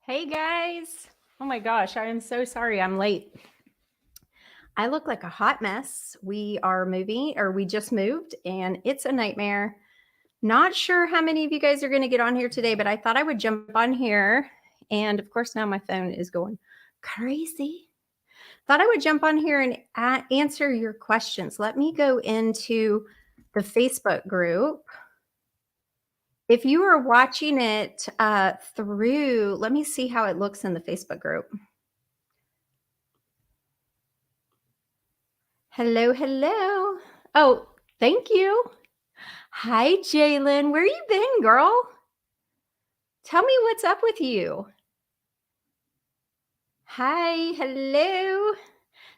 Hey guys. Oh my gosh, I am so sorry I'm late. I look like a hot mess. We are moving, or we just moved, and it's a nightmare. Not sure how many of you guys are going to get on here today, but I thought I would jump on here. And of course, now my phone is going crazy. Thought I would jump on here and answer your questions. Let me go into the Facebook group. If you are watching it through, let me see how it looks in the Facebook group. Hello, hello. Oh, thank you. Hi, Jalen. Where you been, girl? Tell me what's up with you. Hi, hello.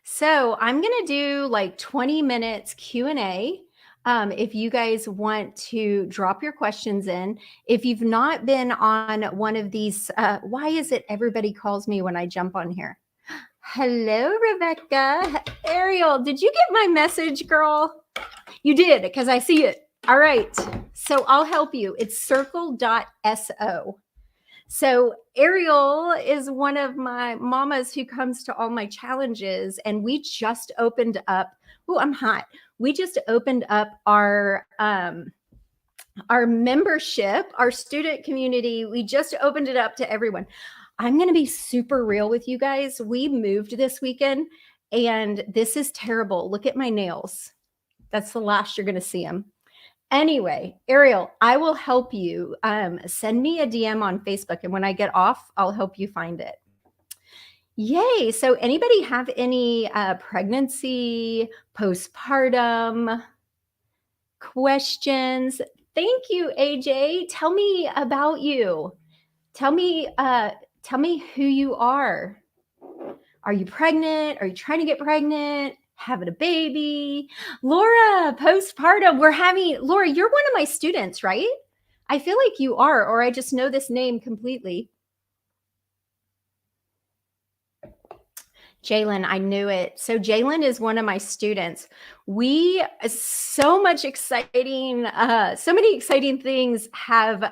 So I'm going to do like 20 minutes Q&A. If you guys want to drop your questions in. If you've not been on one of these, why is it everybody calls me when I jump on here? Hello, Rebecca. Ariel, did you get my message, girl? You did, because I see it. All right. So I'll help you. It's circle.so. So Ariel is one of my mamas who comes to all my challenges, and we just opened up. Oh, I'm hot. We just opened up our membership, our student community. We just opened it up to everyone. I'm going to be super real with you guys. We moved this weekend, and this is terrible. Look at my nails. That's the last you're going to see them. Anyway, Ariel, I will help you. Send me a DM on Facebook, and when I get off, I'll help you find it. Yay. So anybody have any pregnancy, postpartum questions? Thank you, AJ. Tell me about you. Tell me who you are. Are you pregnant? Are you trying to get pregnant? Having a baby? Laura, postpartum. Laura, you're one of my students, right? I feel like you are, or I just know this name completely. Jalen, I knew it. So Jalen is one of my students. So many exciting things have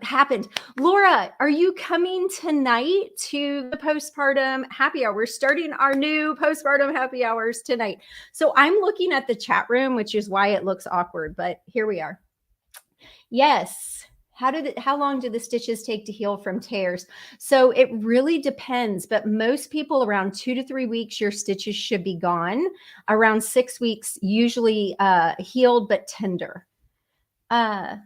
happened. Laura, are you coming tonight to the postpartum happy hour? We're starting our new postpartum happy hours tonight. So I'm looking at the chat room, which is why it looks awkward, but here we are. Yes. How long do the stitches take to heal from tears? So it really depends, but most people around 2 to 3 weeks, your stitches should be gone. Around 6 weeks, usually healed but tender. Oh,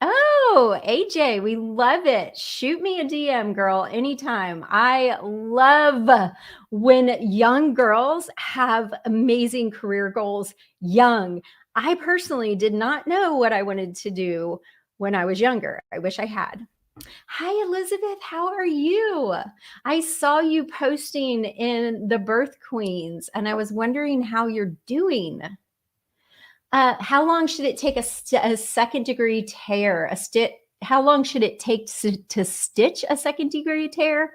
AJ, we love it. Shoot me a DM, girl, anytime. I love when young girls have amazing career goals young. I personally did not know what I wanted to do when I was younger. I wish I had. Hi, Elizabeth. How are you? I saw you posting in the Birth Queens, and I was wondering how you're doing. How long should it take a second degree tear? How long should it take to stitch a second degree tear?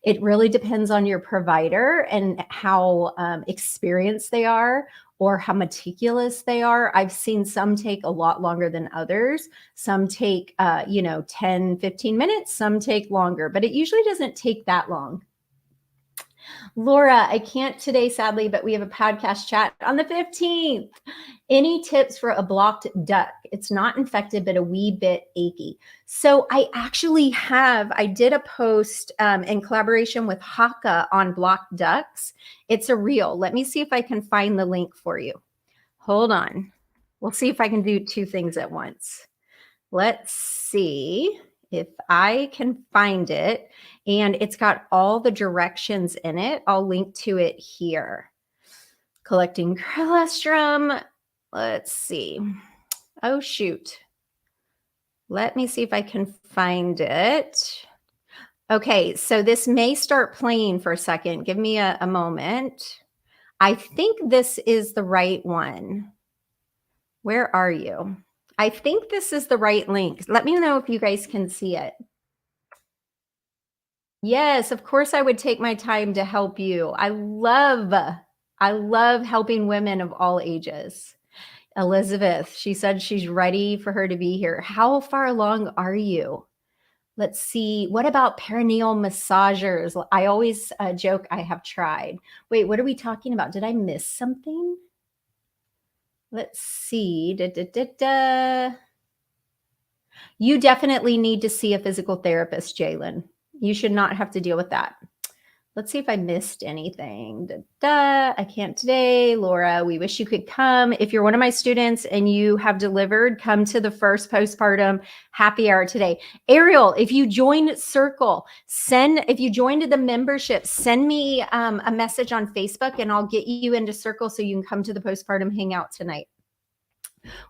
It really depends on your provider and how experienced they are or how meticulous they are. I've seen some take a lot longer than others. Some take, 10, 15 minutes. Some take longer, but it usually doesn't take that long. Laura, I can't today, sadly, but we have a podcast chat on the 15th. Any tips for a blocked duct? It's not infected, but a wee bit achy. So I did a post in collaboration with Haka on blocked ducts. It's a reel. Let me see if I can find the link for you. Hold on. We'll see if I can do two things at once. Let's see if I can find it. And it's got all the directions in it. I'll link to it here. Collecting colostrum. Let's see. Oh, shoot. Let me see if I can find it. Okay, so this may start playing for a second. Give me a moment. I think this is the right one. Where are you? I think this is the right link. Let me know if you guys can see it. Yes, of course I would take my time to help you. I love helping women of all ages. Elizabeth, she said she's ready for her to be here. How far along are you? Let's see. What about perineal massagers? I always joke I have tried. Wait, what are we talking about? Did I miss something? Let's see. Da, da, da, da. You definitely need to see a physical therapist, Jalen. You should not have to deal with that. Let's see if I missed anything. Da, da. I can't today. Laura, we wish you could come. If you're one of my students and you have delivered, come to the first postpartum happy hour today. Ariel, if you joined Circle, if you joined the membership, send me a message on Facebook and I'll get you into Circle so you can come to the postpartum hangout tonight.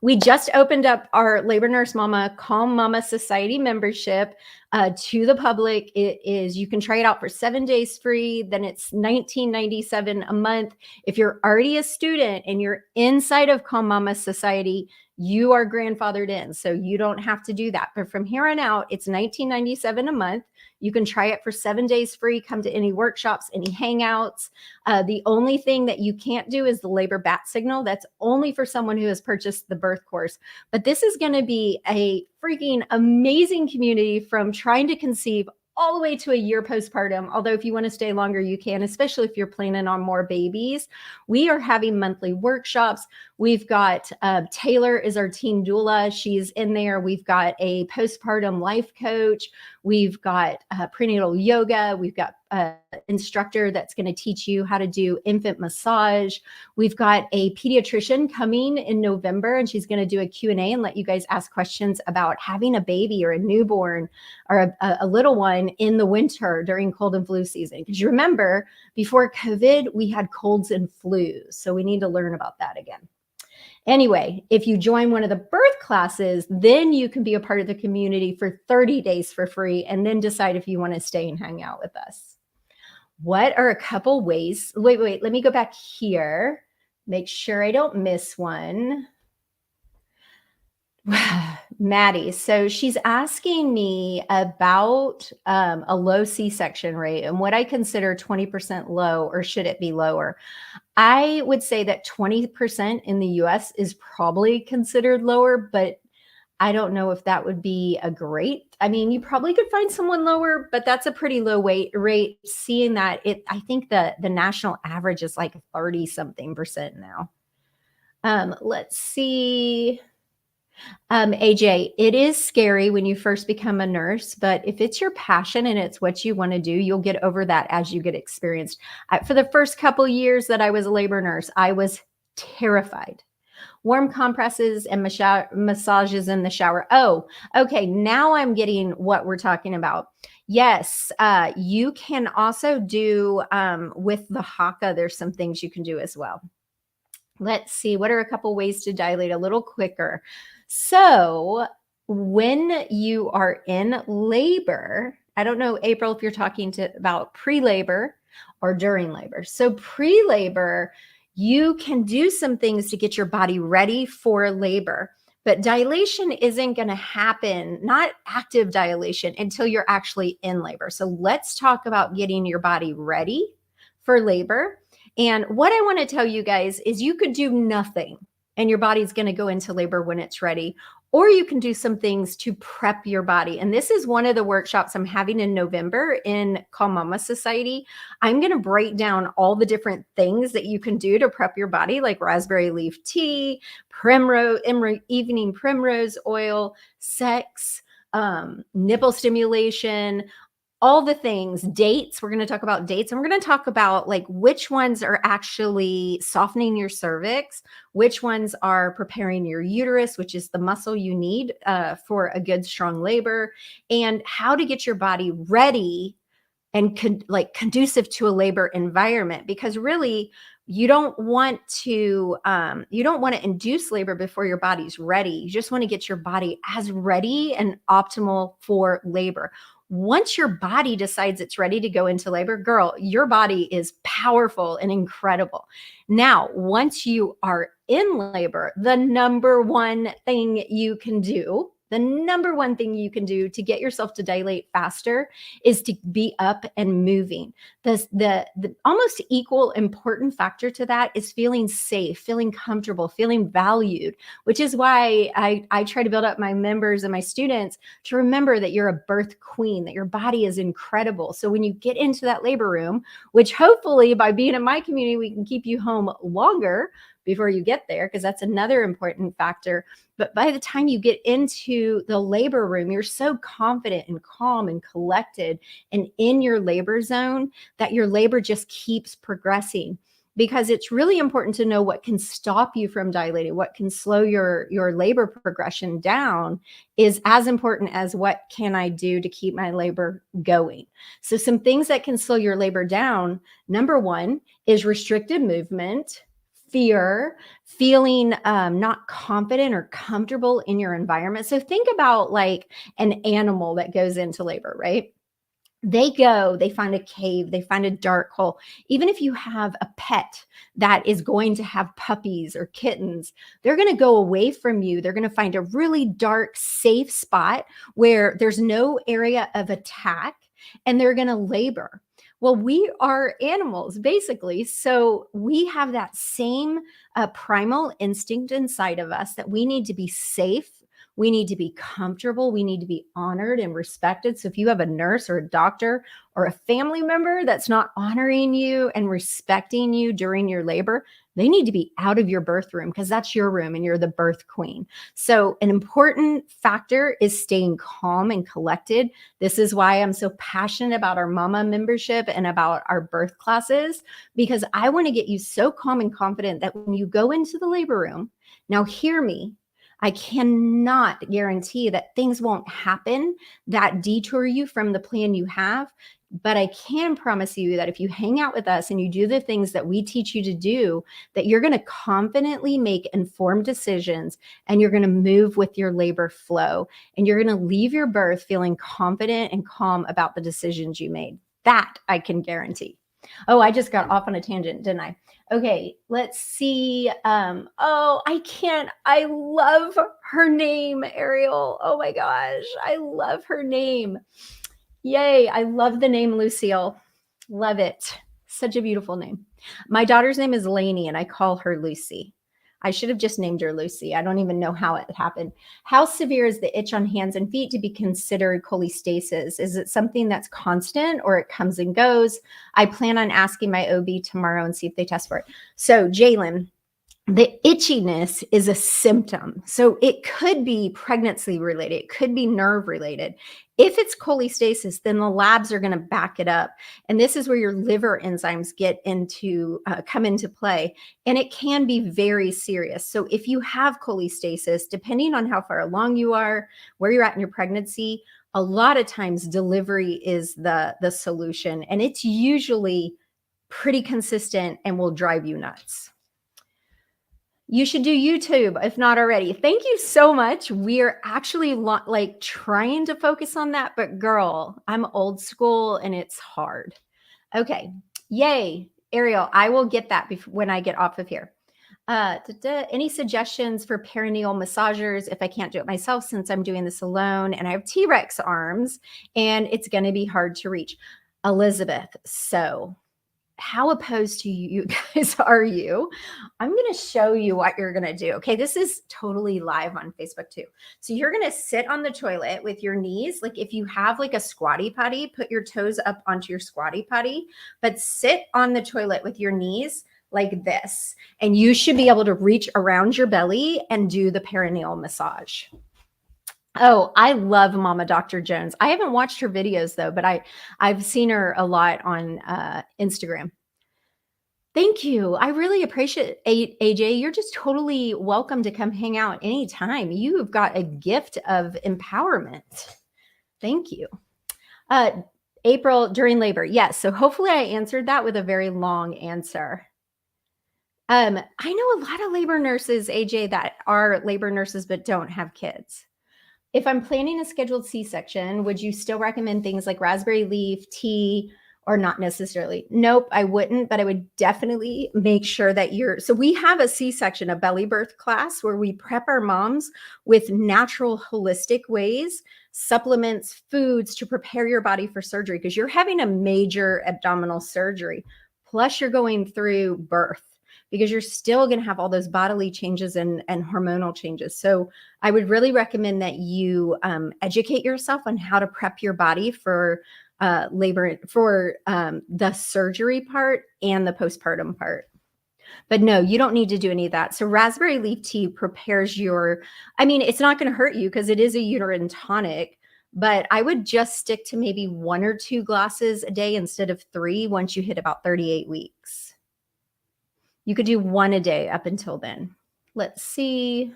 We just opened up our Labor Nurse Mama Calm Mama Society membership to the public. You can try it out for 7 days free. Then it's $19.97 a month. If you're already a student and you're inside of Calm Mama Society, you are grandfathered in, so you don't have to do that. But from here on out, it's $19.97 a month. You can try it for 7 days free. Come to any workshops, any hangouts. The only thing that you can't do is the labor bat signal. That's only for someone who has purchased the birth course. But this is going to be a freaking amazing community from trying to conceive all the way to a year postpartum. Although if you want to stay longer, you can, especially if you're planning on more babies. We are having monthly workshops. We've got Taylor is our teen doula. She's in there. We've got a postpartum life coach. We've got prenatal yoga. We've got instructor that's going to teach you how to do infant massage. We've got a pediatrician coming in November, and she's going to do a Q&A and let you guys ask questions about having a baby or a newborn or a little one in the winter during cold and flu season. Because you remember, before COVID, we had colds and flus. So we need to learn about that again. Anyway, if you join one of the birth classes, then you can be a part of the community for 30 days for free and then decide if you want to stay and hang out with us. What are a couple ways? Wait, let me go back here. Make sure I don't miss one. Maddie, so she's asking me about a low C-section rate and what I consider 20% low, or should it be lower? I would say that 20% in the US is probably considered lower, but I don't know if that would be I mean, you probably could find someone lower, but that's a pretty low rate. Seeing that I think the national average is like 30 something percent now. Let's see. AJ, it is scary when you first become a nurse, but if it's your passion and it's what you want to do, you'll get over that as you get experienced. For the first couple years that I was a labor nurse, I was terrified. Warm compresses and massages in the shower. Oh, okay. Now I'm getting what we're talking about. Yes, you can also do with the Haka. There's some things you can do as well. Let's see. What are a couple ways to dilate a little quicker? So when you are in labor, I don't know, April, if you're talking about pre-labor or during labor. So pre-labor, you can do some things to get your body ready for labor, but dilation isn't going to happen, not active dilation, until you're actually in labor. So let's talk about getting your body ready for labor. And what I want to tell you guys is you could do nothing and your body's going to go into labor when it's ready. Or you can do some things to prep your body. And this is one of the workshops I'm having in November in Calm Mama Society. I'm going to break down all the different things that you can do to prep your body, like raspberry leaf tea, evening primrose oil, sex, nipple stimulation, all the things, dates. We're going to talk about dates, and we're going to talk about like which ones are actually softening your cervix, which ones are preparing your uterus, which is the muscle you need for a good, strong labor, and how to get your body ready and conducive to a labor environment. Because really, you don't want to induce labor before your body's ready. You just want to get your body as ready and optimal for labor. Once your body decides it's ready to go into labor, girl, your body is powerful and incredible. Now, once you are in labor, the number one thing you can do The number one thing you can do to get yourself to dilate faster is to be up and moving. The almost equal important factor to that is feeling safe, feeling comfortable, feeling valued, which is why I try to build up my members and my students to remember that you're a birth queen, that your body is incredible. So when you get into that labor room, which hopefully by being in my community, we can keep you home longer before you get there, because that's another important factor. But by the time you get into the labor room, you're so confident and calm and collected and in your labor zone that your labor just keeps progressing. Because it's really important to know what can stop you from dilating, what can slow your labor progression down is as important as what can I do to keep my labor going. So some things that can slow your labor down, number one is restricted movement, fear, feeling not confident or comfortable in your environment. So think about like an animal that goes into labor, right? They find a cave, they find a dark hole. Even if you have a pet that is going to have puppies or kittens, they're going to go away from you. They're going to find a really dark, safe spot where there's no area of attack, and they're going to labor. Well, we are animals, basically. So we have that same primal instinct inside of us that we need to be safe. We need to be comfortable. We need to be honored and respected. So if you have a nurse or a doctor or a family member that's not honoring you and respecting you during your labor, they need to be out of your birth room, because that's your room and you're the birth queen. So an important factor is staying calm and collected. This is why I'm so passionate about our mama membership and about our birth classes, because I want to get you so calm and confident that when you go into the labor room, now hear me, I cannot guarantee that things won't happen that detour you from the plan you have. But I can promise you that if you hang out with us and you do the things that we teach you to do, that you're going to confidently make informed decisions, and you're going to move with your labor flow, and you're going to leave your birth feeling confident and calm about the decisions you made. That I can guarantee. Oh, I just got off on a tangent, didn't I? Okay, let's see. Oh, I love her name, Ariel. Oh my gosh, I love her name. Yay, I love the name Lucille. Love it. Such a beautiful name. My daughter's name is Lainey, and I call her Lucy. I should have just named her Lucy. I don't even know how it happened. How severe is the itch on hands and feet to be considered cholestasis? Is it something that's constant or it comes and goes? I plan on asking my OB tomorrow and see if they test for it. So, Jalen, the itchiness is a symptom. So it could be pregnancy related. It could be nerve related. If it's cholestasis, then the labs are going to back it up. And this is where your liver enzymes come into play. And it can be very serious. So if you have cholestasis, depending on how far along you are, where you're at in your pregnancy, a lot of times delivery is the solution. And it's usually pretty consistent and will drive you nuts. You should do YouTube if not already. Thank you so much. We're actually like trying to focus on that, but girl, I'm old school and it's hard. Okay. Yay. Ariel, I will get that when I get off of here. Any suggestions for perineal massagers if I can't do it myself, since I'm doing this alone and I have T-Rex arms and it's going to be hard to reach? Elizabeth, so how opposed to you guys are you? I'm going to show you what you're going to do. Okay, this is totally live on Facebook too. So you're going to sit on the toilet with your knees. Like if you have like a squatty potty, put your toes up onto your squatty potty, but sit on the toilet with your knees like this. And you should be able to reach around your belly and do the perineal massage. Oh, I love Mama Dr. Jones. I haven't watched her videos though, but I've seen her a lot on Instagram. Thank you. I really appreciate it, AJ. You're just totally welcome to come hang out anytime. You've got a gift of empowerment. Thank you. April, during labor. Yes. So hopefully I answered that with a very long answer. I know a lot of labor nurses, AJ, that are labor nurses but don't have kids. If I'm planning a scheduled C-section, would you still recommend things like raspberry leaf tea Or not necessarily. Nope, I wouldn't, but I would definitely make sure that so we have a C-section, a belly birth class where we prep our moms with natural, holistic ways, supplements, foods to prepare your body for surgery because you're having a major abdominal surgery. Plus, you're going through birth because you're still going to have all those bodily changes and hormonal changes. So I would really recommend that you educate yourself on how to prep your body for labor, for the surgery part and the postpartum part. But no, you don't need to do any of that. So raspberry leaf tea prepares I mean, it's not going to hurt you because it is a uterine tonic, but I would just stick to maybe 1 or 2 glasses a day instead of 3 once you hit about 38 weeks. You could do 1 a day up until then. Let's see.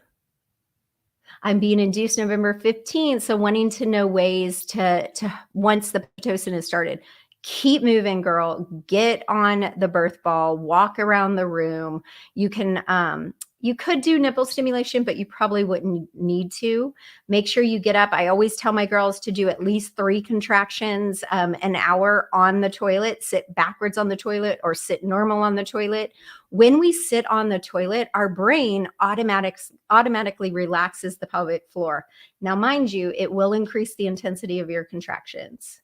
I'm being induced November 15th. So wanting to know ways to once the Pitocin is started, keep moving, girl. Get on the birth ball, walk around the room. You could do nipple stimulation, but you probably wouldn't need to. Make sure you get up. I always tell my girls to do at least 3 contractions an hour on the toilet, sit backwards on the toilet or sit normal on the toilet. When we sit on the toilet, our brain automatically relaxes the pelvic floor. Now, mind you, it will increase the intensity of your contractions.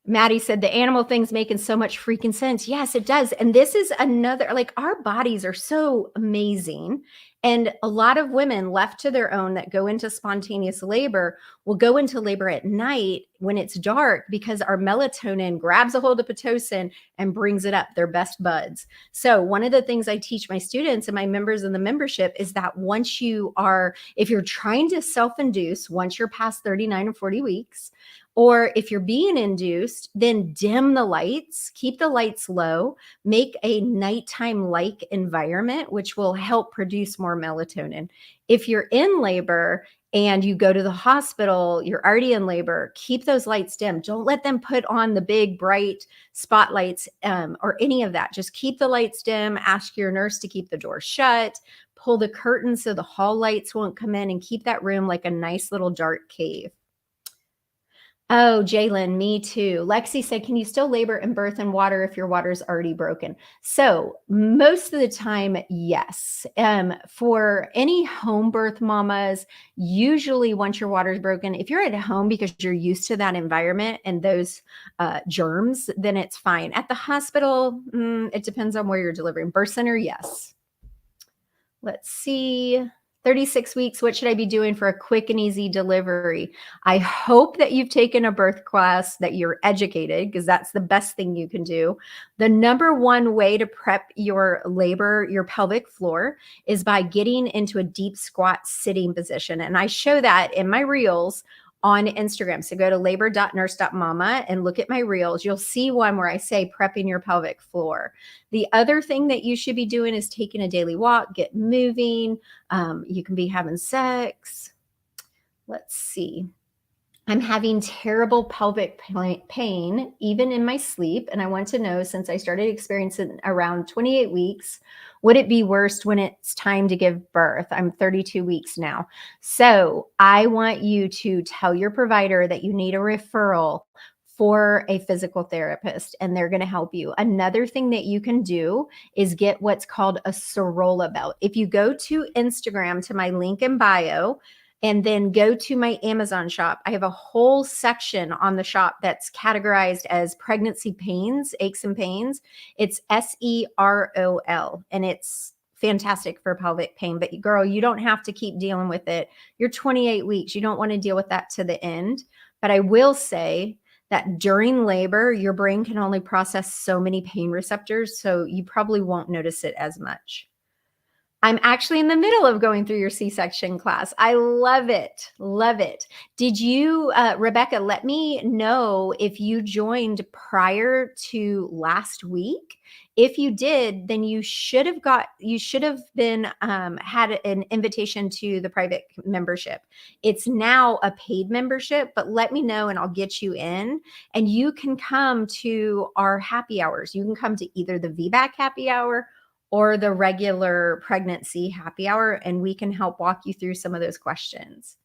Maddie said the animal thing's making so much freaking sense. Yes, it does. And this is another, like, our bodies are so amazing. And a lot of women left to their own that go into spontaneous labor will go into labor at night when it's dark because our melatonin grabs a hold of Pitocin and brings it up. They're best buds. So one of the things I teach my students and my members in the membership is that if you're trying to self-induce, once you're past 39 or 40 weeks, or if you're being induced, then dim the lights, keep the lights low, make a nighttime-like environment, which will help produce more melatonin. If you're in labor and you go to the hospital, you're already in labor, keep those lights dim. Don't let them put on the big, bright spotlights or any of that. Just keep the lights dim. Ask your nurse to keep the door shut. Pull the curtains so the hall lights won't come in, and keep that room like a nice little dark cave. Oh, Jalen, me too. Lexi said, can you still labor and birth in water if your water's already broken? So most of the time, yes. For any home birth mamas, usually once your water's broken, if you're at home because you're used to that environment and those germs, then it's fine. At the hospital, it depends on where you're delivering. Birth center, yes. Let's see. 36 weeks, what should I be doing for a quick and easy delivery? I hope that you've taken a birth class, that you're educated, because that's the best thing you can do. The number one way to prep your labor, your pelvic floor, is by getting into a deep squat sitting position. And I show that in my reels on Instagram. So go to labor.nurse.mama and look at my reels. You'll see one where I say prepping your pelvic floor. The other thing that you should be doing is taking a daily walk, get moving. You can be having sex. Let's see. I'm having terrible pelvic pain, even in my sleep. And I want to know, since I started experiencing around 28 weeks, would it be worse when it's time to give birth? I'm 32 weeks now. So I want you to tell your provider that you need a referral for a physical therapist, and they're going to help you. Another thing that you can do is get what's called a Sorolla belt. If you go to Instagram to my link in bio, and then go to my Amazon shop, I have a whole section on the shop that's categorized as pregnancy pains, aches and pains. It's SEROL, and it's fantastic for pelvic pain. But girl, you don't have to keep dealing with it. You're 28 weeks. You don't want to deal with that to the end. But I will say that during labor, your brain can only process so many pain receptors, so you probably won't notice it as much. I'm actually in the middle of going through your C-section class. I love it. Love it. Did you, Rebecca, let me know if you joined prior to last week. If you did, then you should have been, had an invitation to the private membership. It's now a paid membership, but let me know and I'll get you in, and you can come to our happy hours. You can come to either the VBAC happy hour or the regular pregnancy happy hour, and we can help walk you through some of those questions.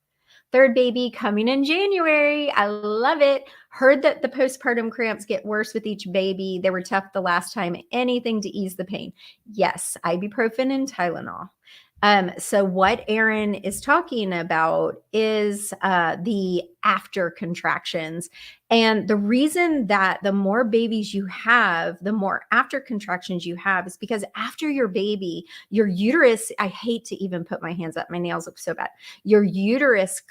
Third baby coming in January. I love it. Heard that the postpartum cramps get worse with each baby. They were tough the last time. Anything to ease the pain. Yes, ibuprofen and Tylenol. So what Erin is talking about is the after contractions. And the reason that the more babies you have, the more after contractions you have is because after your baby, your uterus, I hate to even put my hands up, my nails look so bad. Your uterus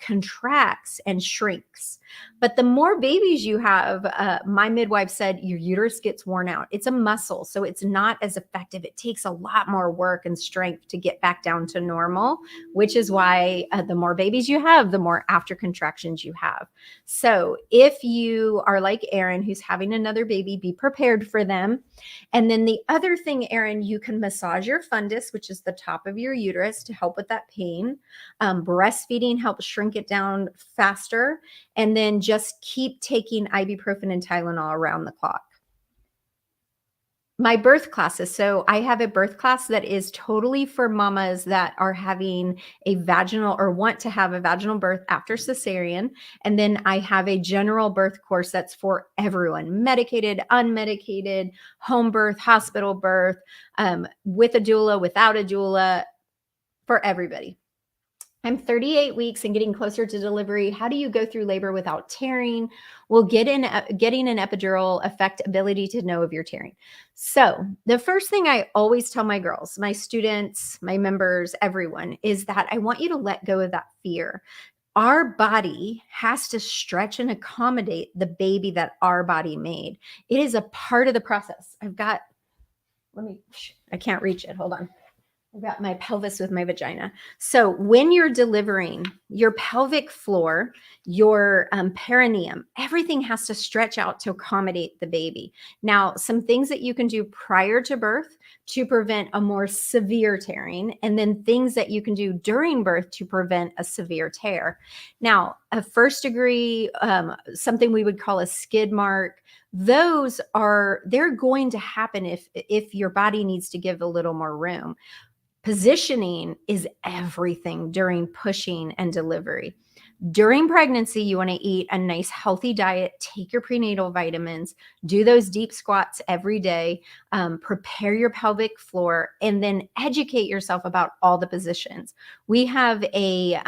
contracts and shrinks. But the more babies you have, my midwife said your uterus gets worn out. It's a muscle, so it's not as effective. It takes a lot more work and strength to get back down to normal, which is why the more babies you have, the more after contractions you have. So if you are like Erin, who's having another baby, be prepared for them. And then the other thing, Erin, you can massage your fundus, which is the top of your uterus, to help with that pain. Breastfeeding helps shrink it down faster. And then just keep taking ibuprofen and Tylenol around the clock. My birth classes. So I have a birth class that is totally for mamas that are having a vaginal or want to have a vaginal birth after cesarean. And then I have a general birth course that's for everyone, medicated, unmedicated, home birth, hospital birth, with a doula, without a doula, for everybody. I'm 38 weeks and getting closer to delivery. How do you go through labor without tearing? Well, getting an epidural affect ability to know if you're tearing. So the first thing I always tell my girls, my students, my members, everyone, is that I want you to let go of that fear. Our body has to stretch and accommodate the baby that our body made. It is a part of the process. I can't reach it. Hold on. I've got my pelvis with my vagina. So when you're delivering, your pelvic floor, your perineum, everything has to stretch out to accommodate the baby. Now, some things that you can do prior to birth to prevent a more severe tearing, and then things that you can do during birth to prevent a severe tear. Now, a first degree, something we would call a skid mark, they're going to happen if your body needs to give a little more room. Positioning is everything during pushing and delivery. During pregnancy, you want to eat a nice healthy diet, take your prenatal vitamins, do those deep squats every day, prepare your pelvic floor, and then educate yourself about all the positions. We have a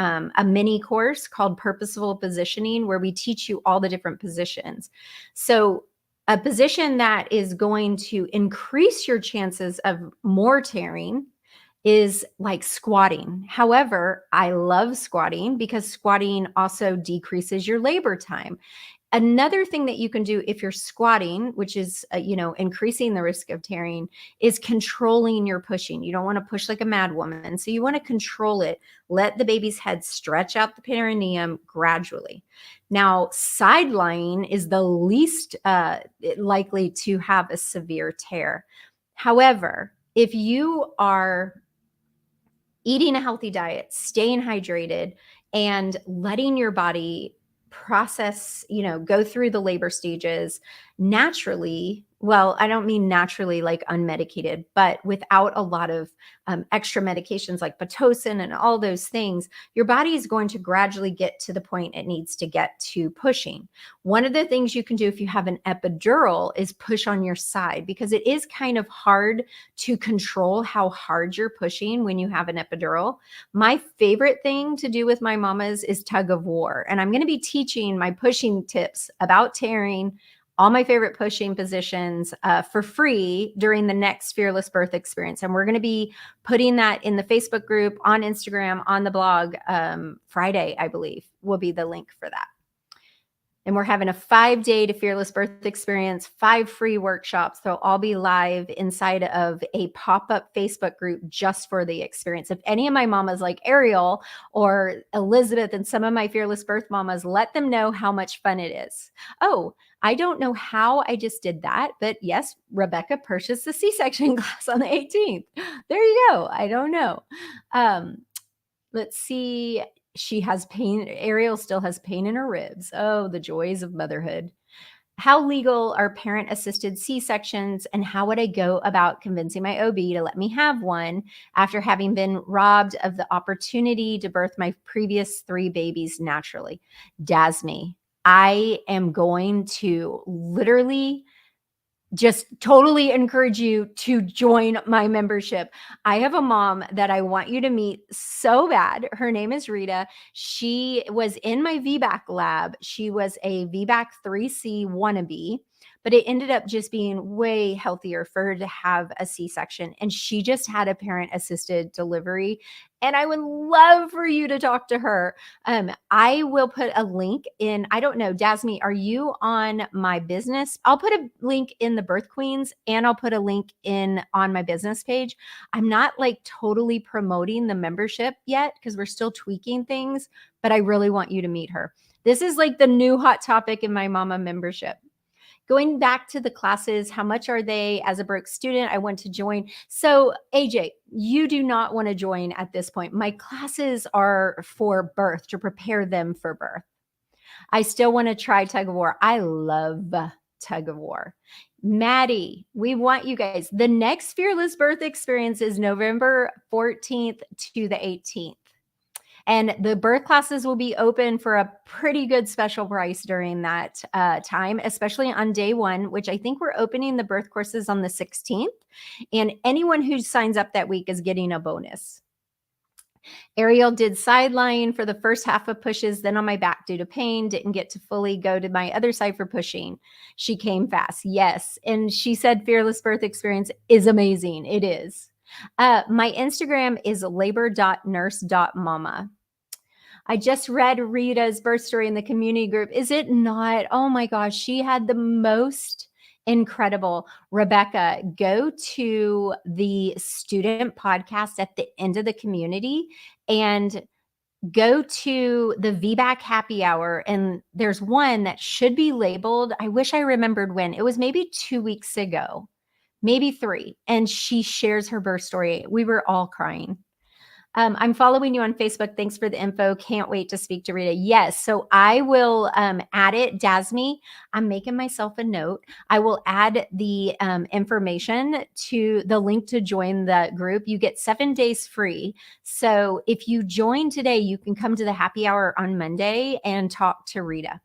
mini course called Purposeful Positioning where we teach you all the different positions. So a position that is going to increase your chances of more tearing is like squatting. However, I love squatting because squatting also decreases your labor time. Another thing that you can do if you're squatting, which is, increasing the risk of tearing, is controlling your pushing. You don't want to push like a mad woman. So you want to control it. Let the baby's head stretch out the perineum gradually. Now, side lying is the least likely to have a severe tear. However, if you are eating a healthy diet, staying hydrated, and letting your body process, go through the labor stages naturally. Well, I don't mean naturally like unmedicated, but without a lot of extra medications like Pitocin and all those things, your body is going to gradually get to the point it needs to get to pushing. One of the things you can do if you have an epidural is push on your side, because it is kind of hard to control how hard you're pushing when you have an epidural. My favorite thing to do with my mamas is tug of war. And I'm going to be teaching my pushing tips about tearing, all my favorite pushing positions for free during the next Fearless Birth experience. And we're going to be putting that in the Facebook group, on Instagram, on the blog. Friday, I believe, will be the link for that. And we're having a 5-day to Fearless Birth experience, 5 free workshops. They'll all be live inside of a pop-up Facebook group just for the experience. If any of my mamas like Ariel or Elizabeth and some of my Fearless Birth mamas, let them know how much fun it is. Oh, I don't know how I just did that, but yes, Rebecca purchased the C-section class on the 18th. There you go. I don't know. Let's see. She has pain. Ariel still has pain in her ribs. Oh, the joys of motherhood. How legal are parent assisted C-sections, and how would I go about convincing my OB to let me have one after having been robbed of the opportunity to birth my previous 3 babies naturally? Dasme, I am going to literally just totally encourage you to join my membership. I have a mom that I want you to meet so bad. Her name is Rita. She was in my VBAC lab. She was a VBAC 3C wannabe, but it ended up just being way healthier for her to have a C-section. And she just had a parent assisted delivery. And I would love for you to talk to her. I will put a link in. I don't know, Dasme, are you on my business? I'll put a link in the Birth Queens, and I'll put a link in on my business page. I'm not like totally promoting the membership yet because we're still tweaking things, but I really want you to meet her. This is like the new hot topic in my mama membership. Going back to the classes, how much are they? As a broke student, I want to join. So AJ, you do not want to join at this point. My classes are for birth, to prepare them for birth. I still want to try tug of war. I love tug of war. Maddie, we want you guys. The next Fearless Birth Experience is November 14th to the 18th. And the birth classes will be open for a pretty good special price during that time, especially on day 1, which I think we're opening the birth courses on the 16th. And anyone who signs up that week is getting a bonus. Ariel did sideline for the first half of pushes, then on my back due to pain, didn't get to fully go to my other side for pushing. She came fast. Yes. And she said Fearless Birth Experience is amazing. It is. My Instagram is labor.nurse.mama. I just read Rita's birth story in the community group. Is it not? Oh my gosh, she had the most incredible. Rebecca, go to the student podcast at the end of the community and go to the VBAC happy hour. And there's one that should be labeled. I wish I remembered when. It was maybe 2 weeks ago, maybe 3. And she shares her birth story. We were all crying. I'm following you on Facebook. Thanks for the info. Can't wait to speak to Rita. Yes. So I will add it. Dasme, I'm making myself a note. I will add the information to the link to join the group. You get 7 days free. So if you join today, you can come to the happy hour on Monday and talk to Rita.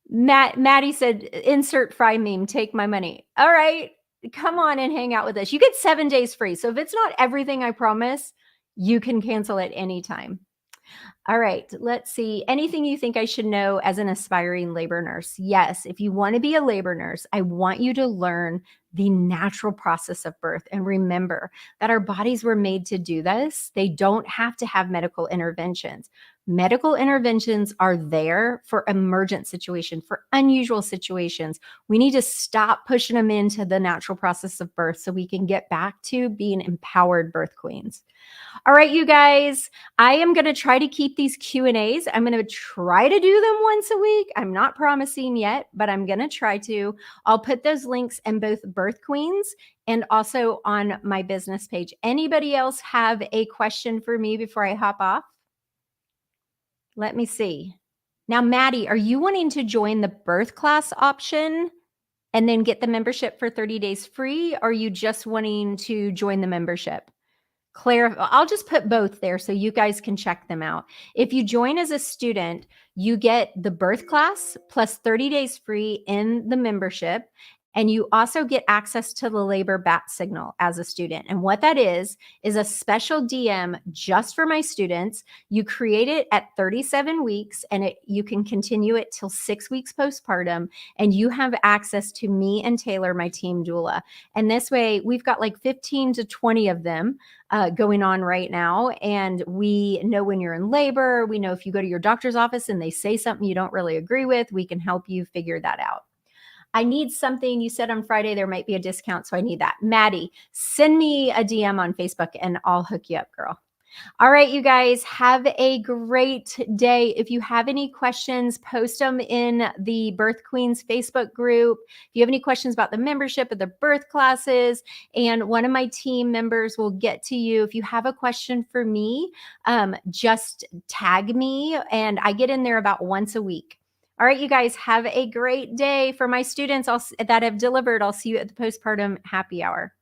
Maddie said, insert fry meme, take my money. All right. Come on and hang out with us. You get 7 days free. So if it's not everything I promise, you can cancel at any time. All right, let's see. Anything you think I should know as an aspiring labor nurse? Yes, if you want to be a labor nurse, I want you to learn the natural process of birth. And remember that our bodies were made to do this. They don't have to have medical interventions. Medical interventions are there for emergent situations, for unusual situations. We need to stop pushing them into the natural process of birth so we can get back to being empowered birth queens. All right, you guys, I am going to try to keep these Q&As. I'm going to try to do them once a week. I'm not promising yet, but I'm going to try to. I'll put those links in both Birth Queens and also on my business page. Anybody else have a question for me before I hop off? Let me see. Now, Maddie, are you wanting to join the birth class option and then get the membership for 30 days free? Or are you just wanting to join the membership? Claire, I'll just put both there so you guys can check them out. If you join as a student, you get the birth class plus 30 days free in the membership. And you also get access to the labor bat signal as a student. And what that is a special DM just for my students. You create it at 37 weeks and you can continue it till 6 weeks postpartum. And you have access to me and Taylor, my team doula. And this way we've got like 15 to 20 of them going on right now. And we know when you're in labor, we know if you go to your doctor's office and they say something you don't really agree with, we can help you figure that out. I need something. You said on Friday there might be a discount, so I need that. Maddie, send me a DM on Facebook and I'll hook you up, girl. All right, you guys, have a great day. If you have any questions, post them in the Birth Queens Facebook group. If you have any questions about the membership of the birth classes, and one of my team members will get to you. If you have a question for me, just tag me, and I get in there about once a week. All right, you guys have a great day. For my students that have delivered, I'll see you at the postpartum happy hour.